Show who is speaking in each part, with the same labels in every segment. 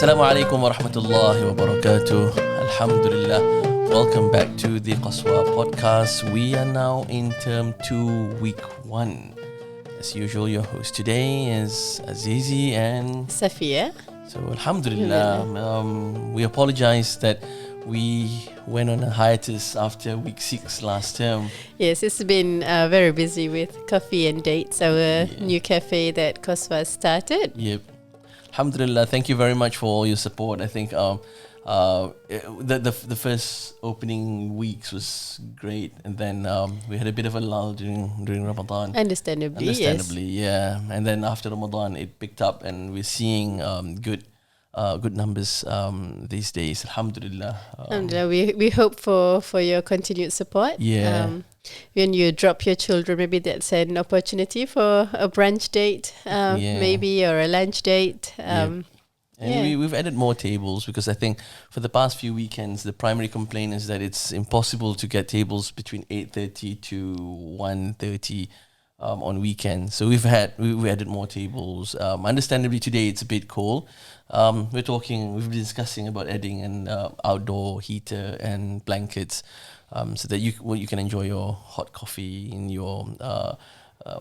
Speaker 1: Assalamu alaikum wa rahmatullahi wa barakatuh. Alhamdulillah. Welcome back to the Qaswa podcast. We are now in term 2, week 1. As usual, your host today is Azizi and
Speaker 2: Safiyyah.
Speaker 1: So Alhamdulillah, we apologize that we went on a hiatus after week 6 last term.
Speaker 2: Yes, it's been very busy with Coffee and Dates, our new cafe that Qaswa started.
Speaker 1: Yep. Alhamdulillah, thank you very much for all your support. I think the first opening weeks was great, and then we had a bit of a lull during Ramadan.
Speaker 2: Understandably,
Speaker 1: yeah. And then after Ramadan, it picked up, and we're seeing good numbers these days. Alhamdulillah.
Speaker 2: Alhamdulillah, we hope for your continued support.
Speaker 1: Yeah.
Speaker 2: When you drop your children, maybe that's an opportunity for a brunch date, maybe, or a lunch date.
Speaker 1: We've added more tables because I think for the past few weekends, the primary complaint is that it's impossible to get tables between 8:30 to 1:30 on weekends. So we've added more tables. Understandably, today it's a bit cold. We've been discussing about adding an outdoor heater and blankets, so that you can enjoy your hot coffee in your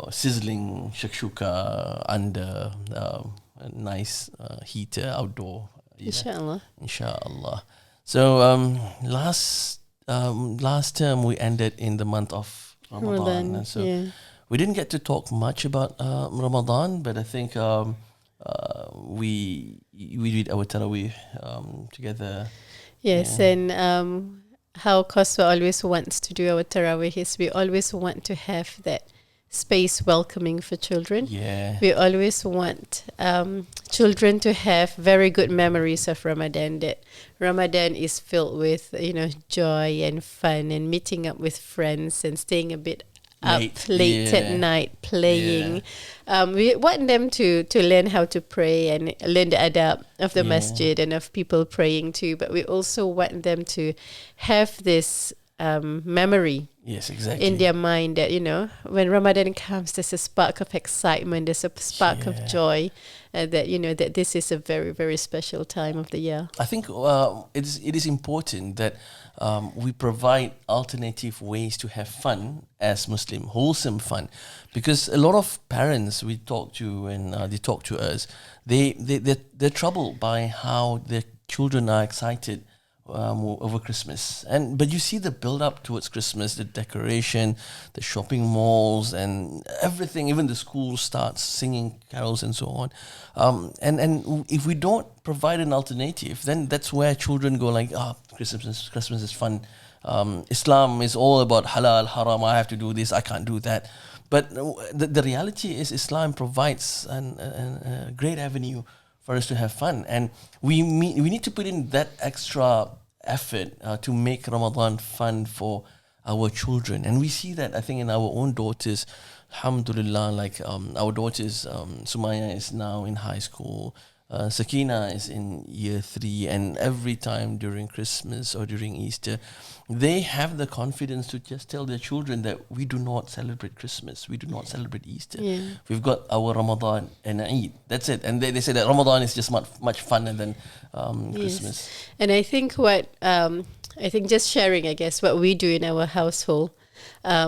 Speaker 1: sizzling shakshuka under a nice heater outdoor.
Speaker 2: Inshallah.
Speaker 1: So last term we ended in the month of Ramadan. And so we didn't get to talk much about Ramadan, but I think we did our Taraweeh together.
Speaker 2: Yes, and how Qaswa always wants to do our Taraweeh is we always want to have that space welcoming for children.
Speaker 1: Yeah.
Speaker 2: We always want children to have very good memories of Ramadan, that Ramadan is filled with, joy and fun and meeting up with friends and staying a bit late at night playing. We want them to learn how to pray and learn the adab of the masjid and of people praying too, but we also want them to have this memory in their mind that, when Ramadan comes, there's a spark of excitement, there's a spark of joy, that that this is a very, very special time of the year.
Speaker 1: I think it is important that we provide alternative ways to have fun as Muslim, wholesome fun, because a lot of parents we talk to and they talk to us, they're troubled by how their children are excited over Christmas, but you see the build up towards Christmas, the decoration, the shopping malls, and everything. Even the school starts singing carols and so on. And if we don't provide an alternative, then that's where children go like, Christmas is fun. Islam is all about halal, haram. I have to do this. I can't do that. But the reality is, Islam provides a great avenue for us to have fun, and we need to put in that extra effort to make Ramadan fun for our children. And we see that, I think, in our own daughters. Alhamdulillah, like our daughters, Sumaya is now in high school, Sakina is in year 3, and every time during Christmas or during Easter, they have the confidence to just tell their children that we do not celebrate Christmas, we do not celebrate Easter. We've got our Ramadan and Eid. That's it. And they say that Ramadan is just much funner than Christmas.
Speaker 2: And I think just sharing, I guess, what we do in our household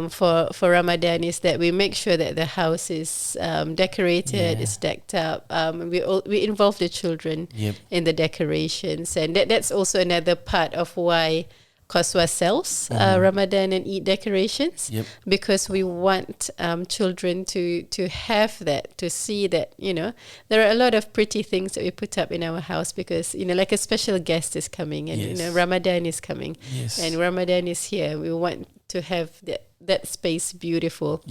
Speaker 2: for Ramadan is that we make sure that the house is decorated, is decked up. We involve the children in the decorations, and that's also another part of why Qaswa sells Ramadan and Eid decorations, because we want children to have that, to see that, there are a lot of pretty things that we put up in our house because, like a special guest is coming, and, Ramadan is coming, and Ramadan is here. We want to have that space beautiful.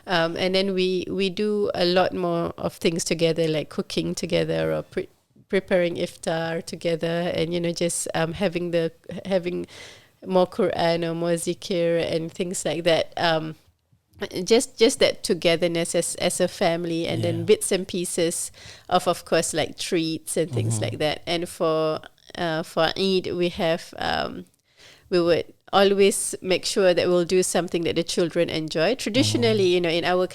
Speaker 2: And then we do a lot more of things together, like cooking together or preparing iftar together, and, just having more Quran or more zikr and things like that. Just that togetherness as a family, and then bits and pieces of course, like treats and things like that. And for Eid, we have we would always make sure that we'll do something that the children enjoy. Traditionally, in our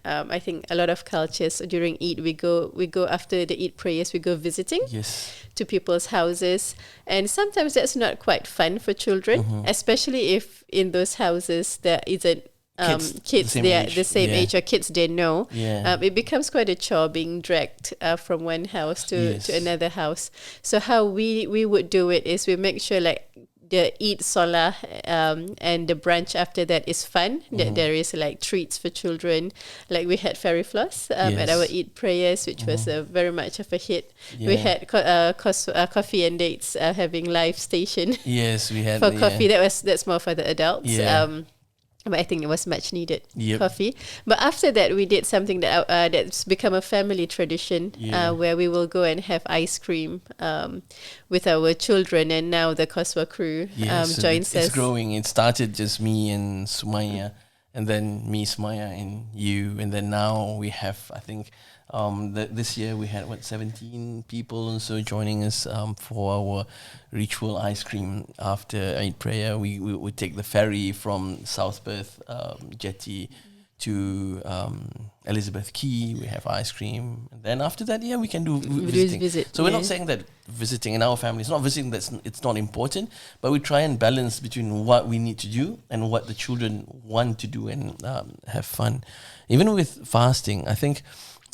Speaker 2: I think a lot of cultures during Eid we go after the Eid prayers, we go visiting
Speaker 1: Yes.
Speaker 2: to people's houses, and sometimes that's not quite fun for children, especially if in those houses there isn't kids
Speaker 1: the same
Speaker 2: they are
Speaker 1: age.
Speaker 2: the same age or kids they know.
Speaker 1: Yeah.
Speaker 2: It becomes quite a chore being dragged from one house to another house. So how we would do it is we make sure like the Eid Salah and the brunch after that is fun. That there is like treats for children. Like we had fairy floss at our Eid prayers, which was very much of a hit. We had coffee and dates having live station.
Speaker 1: Yes, we had
Speaker 2: For coffee. That's more for the adults.
Speaker 1: Yeah.
Speaker 2: But I think it was much needed
Speaker 1: Yep.
Speaker 2: coffee. But after that, we did something that's become a family tradition, where we will go and have ice cream with our children. And now the Qaswa crew
Speaker 1: So
Speaker 2: joins
Speaker 1: it's
Speaker 2: us.
Speaker 1: growing. It started just me and Sumaya, and then me, Sumaya, and you, and then now we have, I think, this year we had 17 people and so joining us for our ritual ice cream after Eid prayer. We take the ferry from South Perth jetty to Elizabeth Quay. We have ice cream, and then after that, we can do visiting. So we're not saying that visiting in our family is not visiting. It's not important, but we try and balance between what we need to do and what the children want to do and have fun. Even with fasting, I think.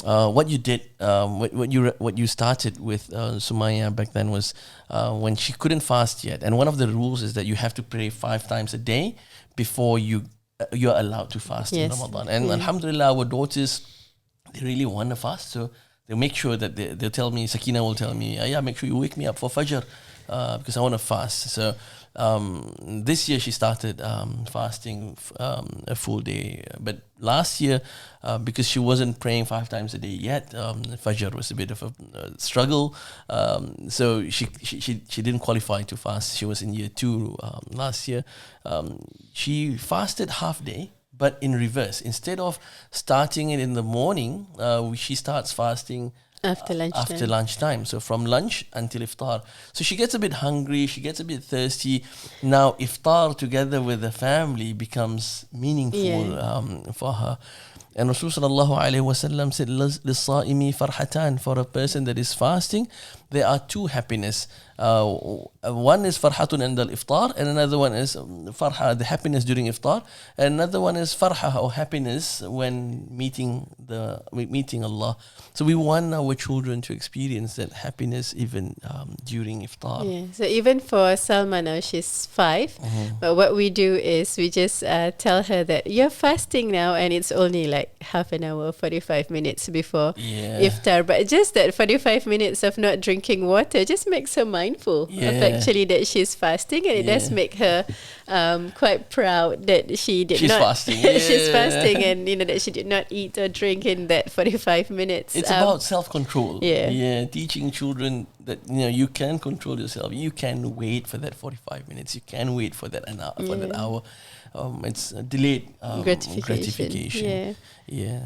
Speaker 1: What you did, what you started with Sumaya back then was when she couldn't fast yet, and one of the rules is that you have to pray 5 times a day before you're allowed to fast in Ramadan. And Alhamdulillah, our daughters, they really want to fast, so they make sure that they'll tell me, Sakina will tell me, make sure you wake me up for Fajr because I want to fast. So this year she started fasting a full day, but last year because she wasn't praying 5 times a day yet, Fajr was a bit of a struggle, so she didn't qualify to fast. She was in year 2 last year. She fasted half day, but in reverse. Instead of starting it in the morning, she starts fasting
Speaker 2: after lunchtime.
Speaker 1: After lunchtime. So from lunch until iftar. So she gets a bit hungry, she gets a bit thirsty. Now iftar together with the family becomes meaningful for her. And Rasul sallallahu alayhi wa sallam said, لِلصَّائِمِ farhatan. For a person that is fasting, there are 2 happiness. One is farhatun inda al-iftar, and another one is farha, the happiness during iftar. And another one is farha, or happiness when meeting Allah. So we want our children to experience that happiness even during iftar.
Speaker 2: Yeah. So even for Salma now, she's 5. But what we do is we just tell her that you're fasting now, and it's only like half an hour, 45 minutes before iftar. But just that 45 minutes of not drinking water just makes her mindful of actually that she's fasting, and it does make her quite proud that she's fasting. She's fasting, and that she did not eat or drink in that 45 minutes.
Speaker 1: It's about self-control. Teaching children that you can control yourself. You can wait for that 45 minutes. You can wait for that hour. It's delayed gratification.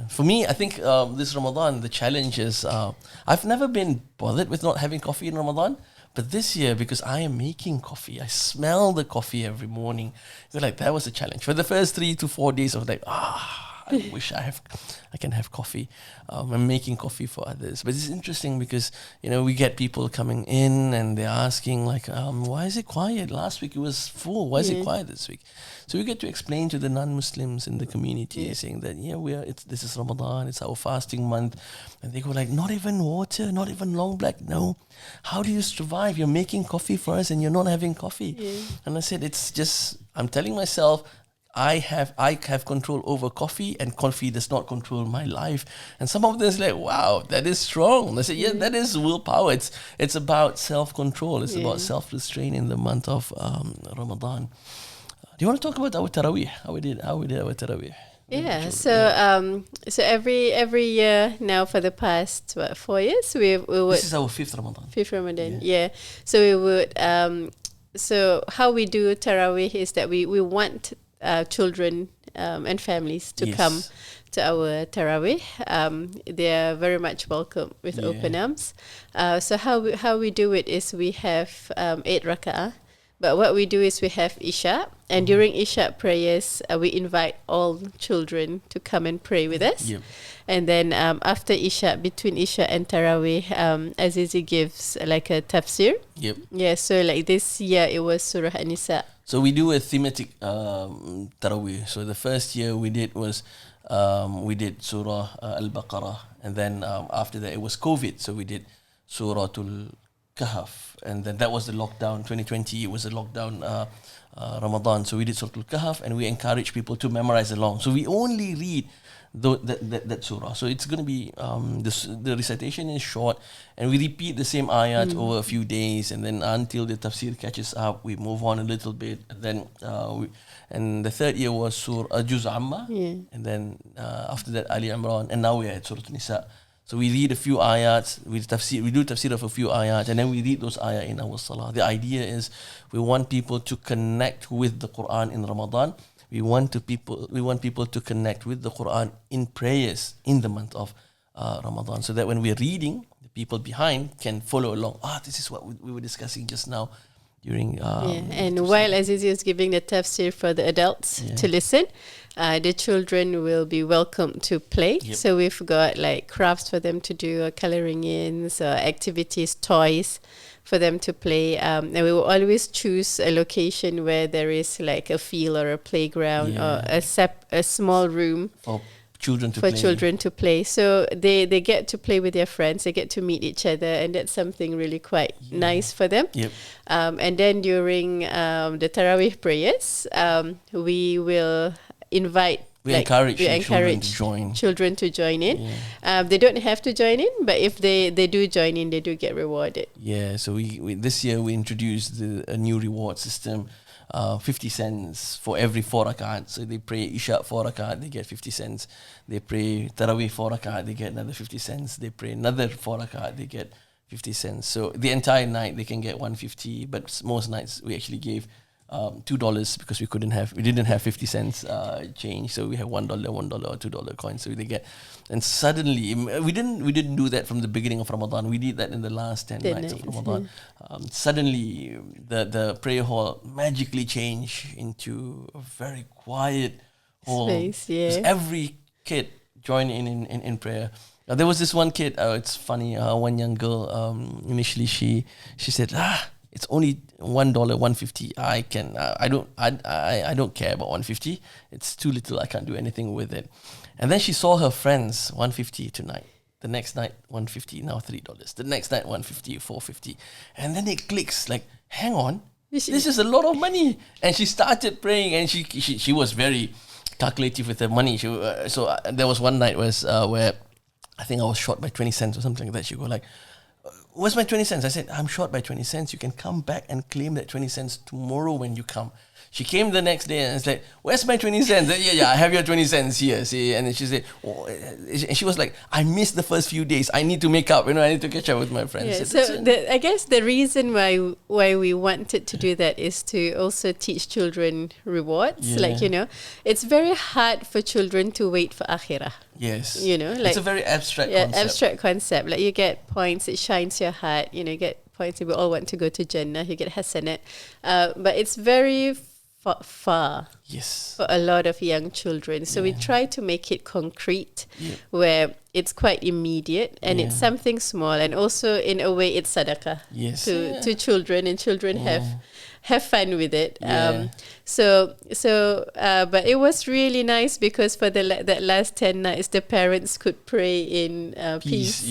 Speaker 1: For me, I think this Ramadan, the challenge is I've never been bothered with not having coffee in Ramadan, but this year, because I am making coffee, I smell the coffee every morning. So that was a challenge. For the first 3 to 4 days, I was like, I wish I can have coffee. I'm making coffee for others. But it's interesting because, we get people coming in and they're asking why is it quiet? Last week it was full. Why is it quiet this week? So we get to explain to the non-Muslims in the community saying that, this is Ramadan, it's our fasting month. And they go not even water, not even long black. No. How do you survive? You're making coffee for us and you're not having coffee. And I said, it's just, I'm telling myself, I have control over coffee, and coffee does not control my life. And some of them is wow, that is strong. I said, that is willpower. It's about self-control. It's about self-restraint in the month of Ramadan. Do you want to talk about our Taraweeh? How we did our Taraweeh?
Speaker 2: Yeah, so every year now for the past 4 years we would.
Speaker 1: This is our 5th Ramadan.
Speaker 2: 5th Ramadan, So we would. So how we do Taraweeh is that we want children and families to come to our Taraweeh. They are very much welcome with open arms. So how we do it is we have 8 raka'ah. But what we do is we have Isha, and during Isha prayers, we invite all children to come and pray with us.
Speaker 1: Yep.
Speaker 2: And then after Isha, between Isha and Taraweeh, Azizi gives like a tafsir.
Speaker 1: Yep.
Speaker 2: Yeah, so like this year it was Surah An-Nisa.
Speaker 1: So we do a thematic Taraweeh. So the first year we did was we did Surah Al-Baqarah, and then after that it was COVID, so we did Suratul Kahf, and then that was the lockdown. 2020 it was a lockdown Ramadan, so we did Suratul Kahf, and we encourage people to memorize along. So we only read that surah. So it's going to be the recitation is short, and we repeat the same ayat over a few days, and then until the tafsir catches up, we move on a little bit, and then and the third year was Surah Juz Amma, and then after that Ali Imran, and now we are at Surah Nisa. So we read a few ayats, we do tafsir of a few ayats, and then we read those ayat in our salah. The idea is we want people to connect with the Quran in Ramadan. We want people to connect with the Quran in prayers in the month of Ramadan, so that when we're reading, the people behind can follow along. This is what we were discussing just now during.
Speaker 2: And while Azizi is giving the tafsir for the adults to listen, the children will be welcome to play.
Speaker 1: Yep.
Speaker 2: So we've got like crafts for them to do, or coloring ins, or activities, toys for them to play. And we will always choose a location where there is like a field or a playground or a small room
Speaker 1: for children to play.
Speaker 2: So they get to play with their friends, they get to meet each other, and that's something really quite nice for them.
Speaker 1: Yep.
Speaker 2: And then during the Taraweeh prayers, we will invite.
Speaker 1: We encourage children to join
Speaker 2: in. They don't have to join in, but if they do join in, they do get rewarded.
Speaker 1: Yeah, so we this year we introduced a new reward system, 50 cents for every 4 rakat. So they pray Isha 4 rakat, they get 50 cents. They pray Taraweeh 4 rakat, they get another 50 cents. They pray another 4 rakat, they get 50 cents. So the entire night they can get 150, but most nights we actually gave $2 because we didn't have 50 cents change, so we have $1 or $2 coins, so they get. And suddenly we didn't do that from the beginning of Ramadan. We did that in the last 10 nights of Ramadan. Suddenly the prayer hall magically changed into a very quiet hall
Speaker 2: space.
Speaker 1: Every kid joined in prayer. There was this one kid, it's funny, one young girl, initially she said, it's only $1, $1.50. I don't care about $1.50. It's too little. I can't do anything with it. And then she saw her friends $1.50 tonight. The next night $1.50. Now $3. The next night $1.50, $4.50. And then it clicks. Like, hang on, this is a lot of money. And she started praying, and she was very calculative with her money. So there was one night where I think I was short by 20 cents or something like that. She go like, where's my 20 cents? I said, I'm short by 20 cents. You can come back and claim that 20 cents tomorrow when you come. She came the next day and it's like, where's my 20 cents? Yeah, I have your 20 cents here. See, and then she said, and she was like, I missed the first few days. I need to make up. I need to catch up with my friends.
Speaker 2: Yeah, so I guess the reason why we wanted to do that is to also teach children rewards.
Speaker 1: Yeah.
Speaker 2: It's very hard for children to wait for akhirah.
Speaker 1: Yes.
Speaker 2: It's
Speaker 1: a very abstract concept.
Speaker 2: Abstract concept. Like you get points, it shines your heart. You get points. We all want to go to Jannah. You get hasanat. But it's very far for a lot of young children. So we try to make it concrete, where it's quite immediate and it's something small, and also in a way it's sadaqah to children, and children have fun with it. But it was really nice because for that last 10 nights, the parents could pray in peace.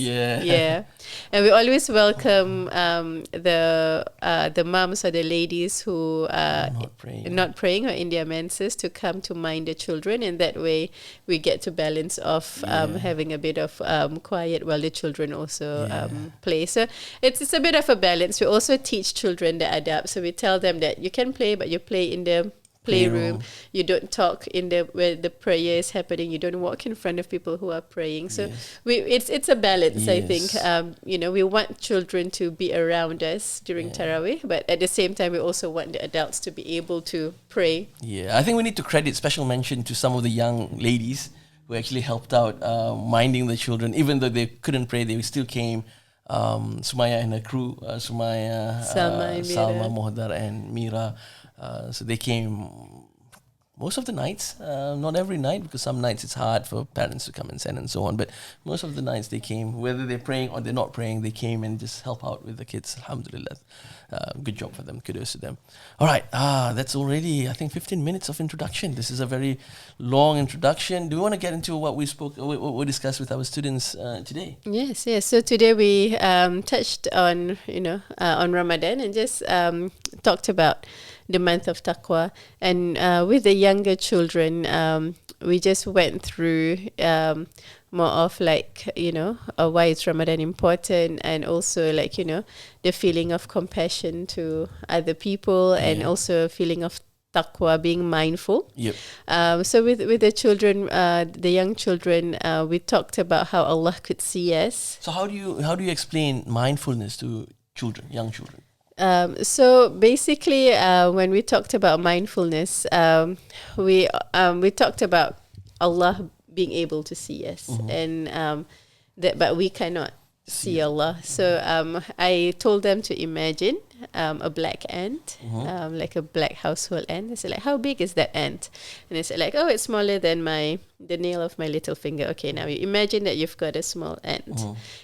Speaker 2: And we always welcome the moms or the ladies who are not praying or in their menses to come to mind the children, and that way we get to balance off having a bit of quiet while the children also play. So it's a bit of a balance. We also teach children the adab. So we tell them that you can play, but you play in the playroom. You don't talk where the prayer is happening. You don't walk in front of people who are praying. So it's a balance. I think we want children to be around us during Taraweeh, but at the same time we also want the adults to be able to pray.
Speaker 1: I think we need to credit special mention to some of the young ladies who actually helped out minding the children. Even though they couldn't pray, they still came Sumaya and her crew, Sumaya,
Speaker 2: Salma and
Speaker 1: Salma,
Speaker 2: Mira.
Speaker 1: Mohdar, and Mira. So they came most of the nights, not every night, because some nights it's hard for parents to come and send and so on. But most of the nights they came, whether they're praying or they're not praying, they came and just help out with the kids. Alhamdulillah. Good job for them. Kudos to them. All right. That's already, I think, 15 minutes of introduction. This is a very long introduction. Do we want to get into what we discussed with our students today?
Speaker 2: Yes, yes. So today we touched on, on Ramadan and just talked about the month of Taqwa. And with the younger children, we just went through more of like, why is Ramadan important, and also like, the feeling of compassion to other people, and also a feeling of taqwa, being mindful.
Speaker 1: Yep.
Speaker 2: So with the children, the young children, we talked about how Allah could see us.
Speaker 1: So how do you explain mindfulness to children, young children?
Speaker 2: So basically, when we talked about mindfulness, we talked about Allah being able to see us, and but we cannot see Allah. So I told them to imagine a black ant, like a black household ant. They said, like, how big is that ant? And they said, like, oh, it's smaller than the nail of my little finger. Okay, now you imagine that you've got a small ant,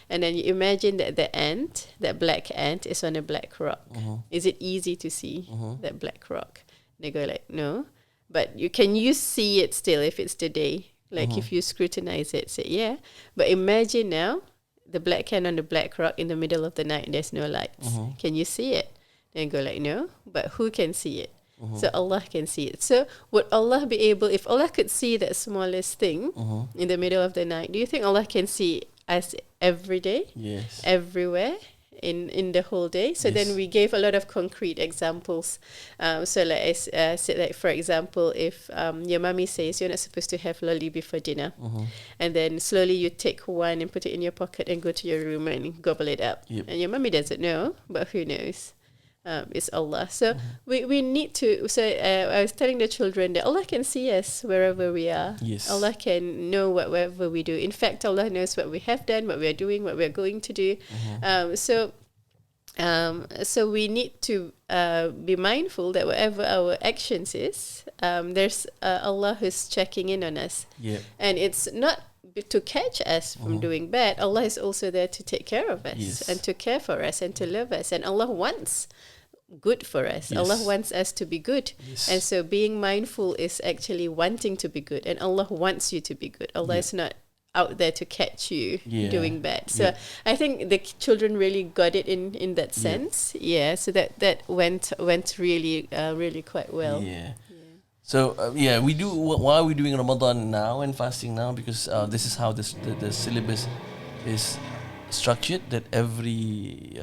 Speaker 2: and then you imagine that the ant, that black ant, is on a black rock. Is it easy to see that black rock? They go like, no, but can you see it still if it's the day? Like if you scrutinize it, say yeah. But imagine now the black ant on the black rock in the middle of the night, there's no lights. Can you see it? Then go like, no, but who can see it? So Allah can see it. So would Allah be able, if Allah could see that smallest thing in the middle of the night, do you think Allah can see us every day?
Speaker 1: Yes.
Speaker 2: Everywhere? In the whole day. So then we gave a lot of concrete examples. So like I said, like for example, if your mommy says you're not supposed to have lolly before dinner, and then slowly you take one and put it in your pocket and go to your room and gobble it up, and your mommy doesn't know, but who knows? It's Allah. So we need to. So I was telling the children that Allah can see us wherever we are.
Speaker 1: Yes.
Speaker 2: Allah can know whatever we do. In fact, Allah knows what we have done, what we are doing, what we are going to do. So we need to be mindful that whatever our actions is, there's Allah who's checking in on us.
Speaker 1: Yeah.
Speaker 2: And it's not to catch us from doing bad. Allah is also there to take care of us and to care for us and to love us. And Allah wants good for us. Allah wants us to be good. And so being mindful is actually wanting to be good. And Allah wants you to be good. Allah is not out there to catch you doing bad. So I think the children really got it in that sense. Yeah. So that went really really quite well.
Speaker 1: Yeah. So we do. Why are we doing Ramadan now and fasting now? Because this is how the syllabus is structured. That every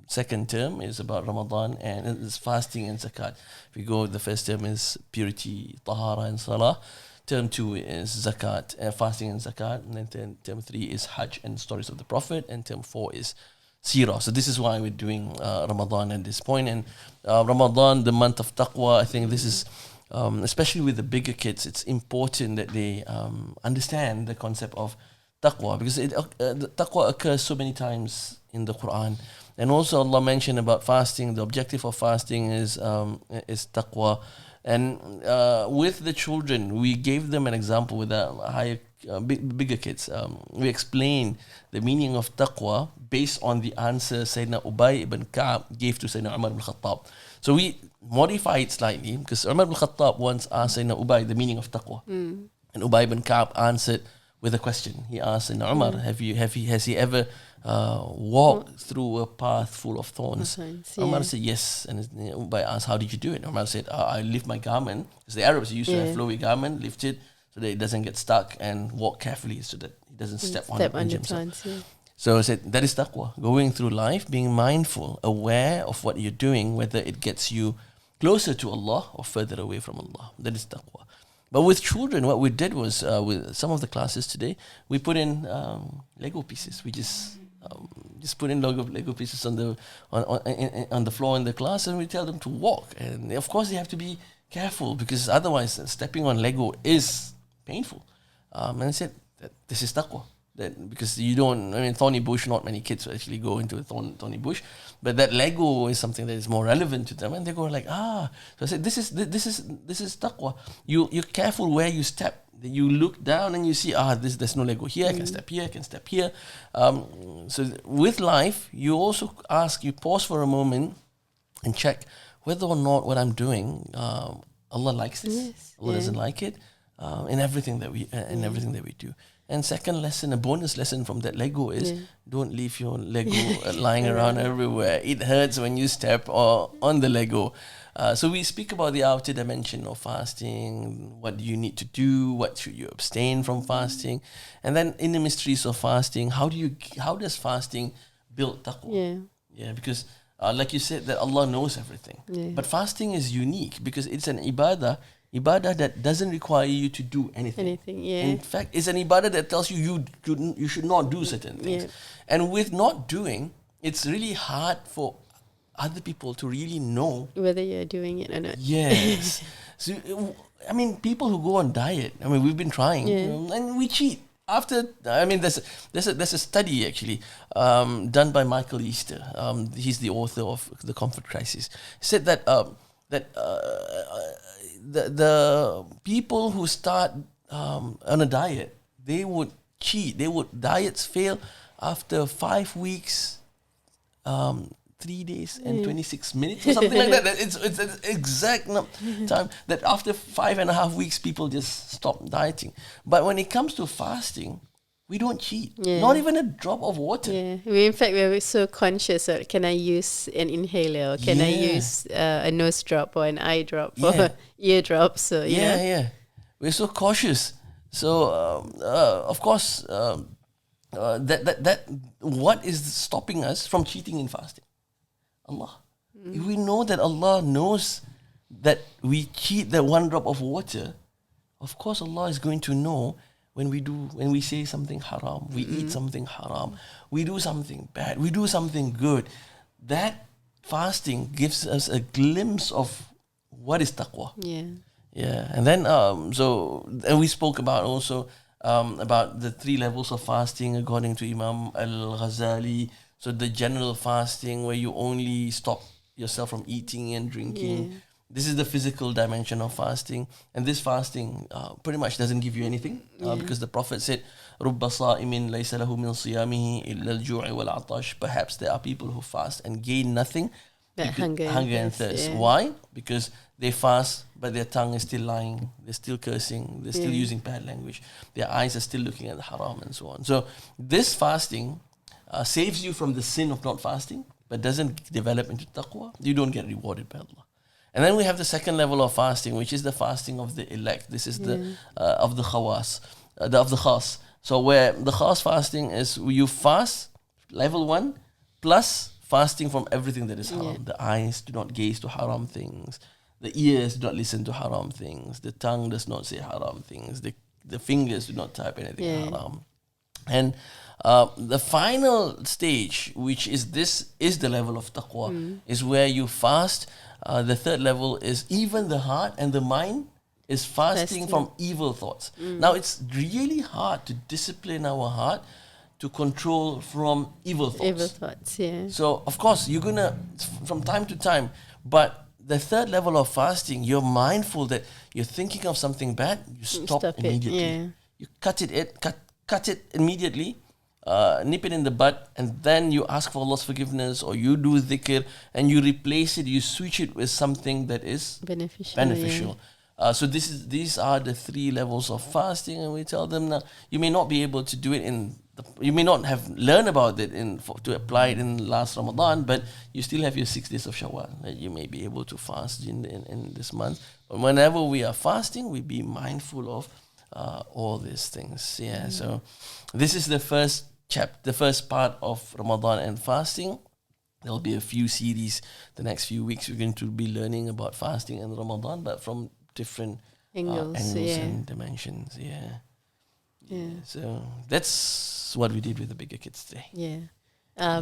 Speaker 1: second term is about Ramadan, and it's fasting and zakat. If we go, the first term is purity, tahara and salah. Term 2 is zakat, fasting and zakat, and then term 3 is Hajj and stories of the Prophet, and term 4 is Seerah. So this is why we're doing Ramadan at this point. And Ramadan, the month of Taqwa, I think this is, especially with the bigger kids, it's important that they understand the concept of Taqwa, because the Taqwa occurs so many times in the Quran. And also Allah mentioned about fasting. The objective of fasting is Taqwa. And with the children, we gave them an example with the bigger kids. We explained the meaning of taqwa based on the answer Sayyidina Ubay ibn Ka'ab gave to Sayyidina Umar ibn Khattab. So we modified slightly, because Umar ibn Khattab once asked Sayyidina Ubay the meaning of taqwa. And Ubay ibn Ka'ab answered with a question. He asked Sayyidina Umar, has he ever walked through a path full of thorns? Umar said yes. And Ubay asked, how did you do it? Umar said, I lift my garment, because the Arabs used to have flowy garment, lift it so that it doesn't get stuck, and walk carefully so that he doesn't step on himself. So I said, that is taqwa, going through life, being mindful, aware of what you're doing, whether it gets you closer to Allah or further away from Allah. That is taqwa. But with children, what we did was, with some of the classes today, we put in Lego pieces. We just put in Lego pieces on the floor in the class, and we tell them to walk. And of course, they have to be careful, because otherwise, stepping on Lego is painful. And I said, this is taqwa. That because you don't, I mean, thorny bush, not many kids actually go into a thorny bush, but that Lego is something that is more relevant to them, and they go like, ah. So I said, this is taqwa. You're careful where you step. You look down and you see, there's no Lego here. I can step here. I can step here. So with life, you also you pause for a moment and check whether or not what I'm doing, Allah likes this.
Speaker 2: Yes.
Speaker 1: Allah doesn't like it. In everything that we do. And second lesson, a bonus lesson from that Lego is don't leave your Lego lying around everywhere. It hurts when you step on the Lego. So we speak about the outer dimension of fasting. What do you need to do? What should you abstain from fasting? And then in the mysteries of fasting, how does fasting build taqwa? Yeah, because like you said, that Allah knows everything.
Speaker 2: Yeah.
Speaker 1: But fasting is unique because it's an ibadah that doesn't require you to do anything. In fact, it's an ibadah that tells you should not do certain things.
Speaker 2: Yeah.
Speaker 1: And with not doing, it's really hard for other people to really know
Speaker 2: whether you're doing it or not.
Speaker 1: Yes. So, I mean, people who go on diet, I mean, we've been trying, and we cheat. There's a study actually done by Michael Easter. He's the author of The Comfort Crisis. He said that the people who start on a diet, they would cheat. Diets fail after 5 weeks, 3 days and 26 minutes or something like that. It's an exact time that after 5.5 weeks, people just stop dieting. But when it comes to fasting, we don't cheat. Not even a drop of water.
Speaker 2: Yeah. We're so conscious of, can I use an inhaler, or can I use a nose drop or an eye drop or ear drop? So
Speaker 1: we're so cautious. So of course, that what is stopping us from cheating in fasting? Allah. If we know that Allah knows that we cheat that one drop of water, of course Allah is going to know when we say something haram, we eat something haram, we do something bad, we do something good. That fasting gives us a glimpse of what is taqwa. Yeah. And then and we spoke about also about the 3 levels of fasting according to Imam Al-Ghazali. So the general fasting where you only stop yourself from eating and drinking. This is the physical dimension of fasting. And this fasting pretty much doesn't give you anything because the Prophet said, رُبَّ صَائِمٍ لَيْسَ لَهُ مِنْ صِيَامِهِ إِلَّا الْجُوعِ وَالْعَطَشِ. Perhaps there are people who fast and gain nothing.
Speaker 2: Hunger
Speaker 1: and thirst. Why? Because they fast, but their tongue is still lying. They're still cursing. They're still using bad language. Their eyes are still looking at the haram and so on. So this fasting saves you from the sin of not fasting, but doesn't develop into taqwa. You don't get rewarded by Allah. And then we have the second level of fasting, which is the fasting of the elect. This is the of the khawas, of the khas. So where the khas fasting is, you fast level 1 plus fasting from everything that is haram. The eyes do not gaze to haram things. The ears do not listen to haram things. The tongue does not say haram things. The fingers do not type anything haram. And the final stage, which is the level of taqwa, is where you fast. The third level is even the heart and the mind is fasting from evil thoughts. Now it's really hard to discipline our heart to control from evil thoughts. So of course you're gonna from time to time, but the third level of fasting, you're mindful that you're thinking of something bad, you stop immediately. You cut it immediately, nip it in the bud, and then you ask for Allah's forgiveness, or you do dhikr and you replace it, you switch it with something that is beneficial. So these are the 3 levels of fasting, and we tell them now you may not be able to do it you may not have learned about it to apply it in last Ramadan, but you still have your 6 days of Shawwal that you may be able to fast in this month. But whenever we are fasting, we be mindful of all these things. So this is the first part of Ramadan and fasting. There'll be a few series the next few weeks. We're going to be learning about fasting and Ramadan, but from different angles and dimensions. So that's what we did with the bigger kids today.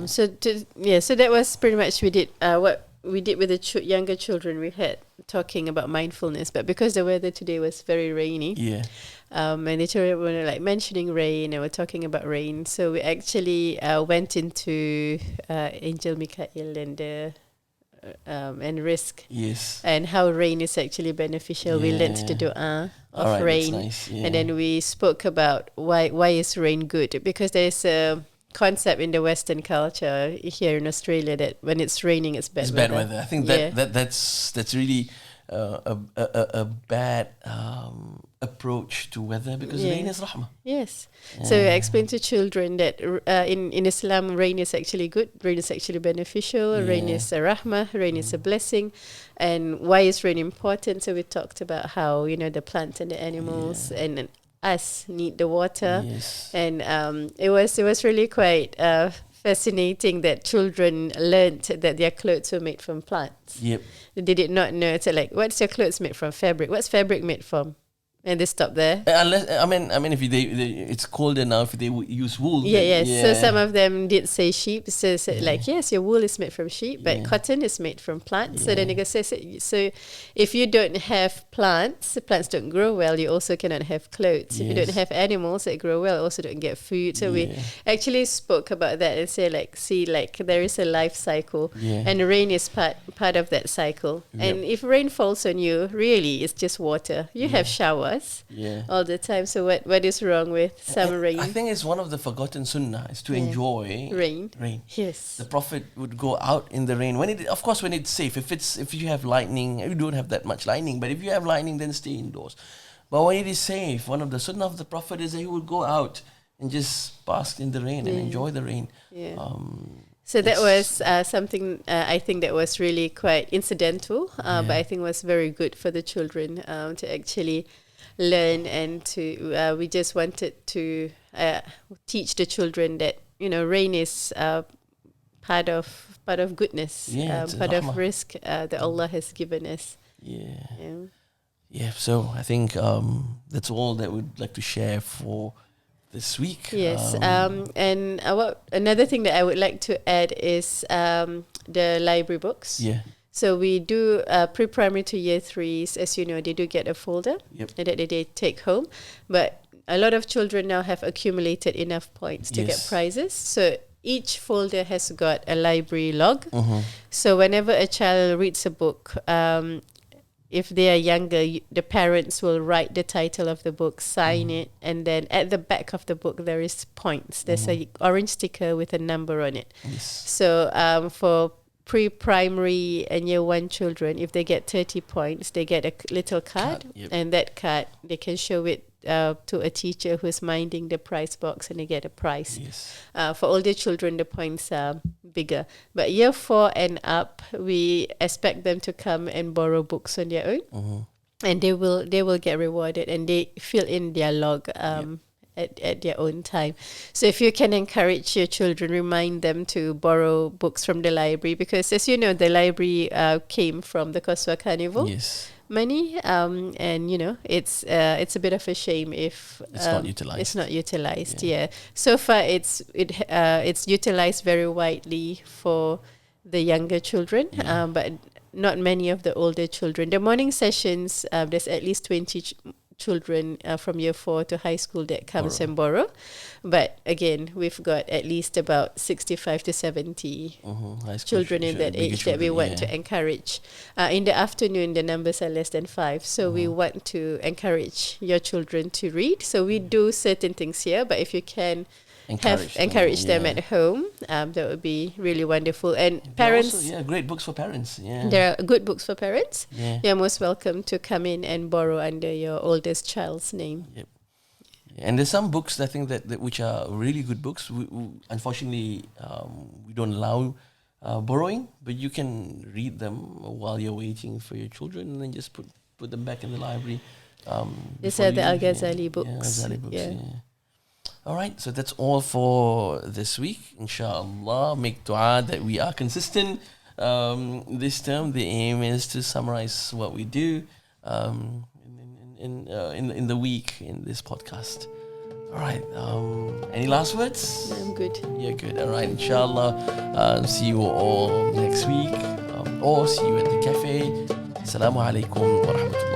Speaker 2: So that was pretty much we did what we did with the younger children, we had talking about mindfulness, but because the weather today was very rainy, and the children were like mentioning rain and we're talking about rain, so we actually went into Angel Michael and Risk, and how rain is actually beneficial. We learned the dua of rain, nice. And then we spoke about why is rain good, because there's a concept in the Western culture here in Australia that when it's raining, it's bad weather.
Speaker 1: I think that's really a bad approach to weather, because rain is rahmah.
Speaker 2: Yes. So I explain to children that in Islam, rain is actually good. Rain is actually beneficial. Rain is a rahmah. Rain is a blessing. And why is rain important? So we talked about how, the plants and the animals and us need the water. And it was really quite fascinating that children learned that their clothes were made from plants. They did not know. It's like, what's your clothes made from? Fabric. What's fabric made from? And they stop there.
Speaker 1: Unless I mean, if it's colder now, if they use wool.
Speaker 2: So some of them did say sheep. So like, yes, your wool is made from sheep, but cotton is made from plants. So then they go say, so if you don't have plants, the plants don't grow well. You also cannot have clothes. If you don't have animals that grow well, also don't get food. So we actually spoke about that and say like, there is a life cycle, and rain is part of that cycle. And if rain falls on you, really, it's just water. You have showers all the time. So what is wrong with some rain?
Speaker 1: I think it's one of the forgotten sunnah is to enjoy
Speaker 2: rain.
Speaker 1: Yes. The Prophet would go out in the rain when it's safe. If you have lightning, you don't have that much lightning, but if you have lightning, then stay indoors. But when it is safe, one of the sunnah of the Prophet is that he would go out and just bask in the rain and enjoy the rain.
Speaker 2: So that was something I think that was really quite incidental, but I think was very good for the children to actually learn, and to we just wanted to teach the children that rain is part of goodness, part of risk that Allah has given us.
Speaker 1: So I think that's all that we'd like to share for this week.
Speaker 2: And another thing that I would like to add is the library books. So we do pre-primary to year 3s, as you know, they do get a folder that they take home. But a lot of children now have accumulated enough points to get prizes. So each folder has got a library log. So whenever a child reads a book, if they are younger, the parents will write the title of the book, sign it, and then at the back of the book there is points. There's a orange sticker with a number on it. So for pre-primary and year 1 children, if they get 30 points, they get a little card, and that card they can show it to a teacher who's minding the prize box, and they get a prize. For older children, the points are bigger, but year 4 and up, we expect them to come and borrow books on their own, and they will get rewarded, and they fill in their log at their own time. So if you can encourage your children, remind them to borrow books from the library, because as you know, the library came from the Qaswa Carnival money, and it's a bit of a shame if it's not utilized. So far it's utilized very widely for the younger children, but not many of the older children. The morning sessions, there's at least 20 children from year 4 to high school that comes and borrow, but again, we've got at least about 65 to 70 children in that age that we want to encourage. In the afternoon, the numbers are less than 5, so we want to encourage your children to read. So we do certain things here, but if you can encourage them at home, that would be really wonderful. And parents,
Speaker 1: also, great books for parents.
Speaker 2: There are good books for parents. You're most welcome to come in and borrow under your oldest child's name.
Speaker 1: And there's some books I think that which are really good books. Unfortunately, we don't allow borrowing, but you can read them while you're waiting for your children, and then just put them back in the library.
Speaker 2: These are the Al-Ghazali books.
Speaker 1: Ghazali books. All right, so that's all for this week. Inshallah, make dua that we are consistent. This term, the aim is to summarize what we do in the week in this podcast. All right, any last words?
Speaker 2: I'm good.
Speaker 1: You're good. All right, inshallah. See you all next week. or see you at the cafe. Assalamu alaikum wa rahmatullah.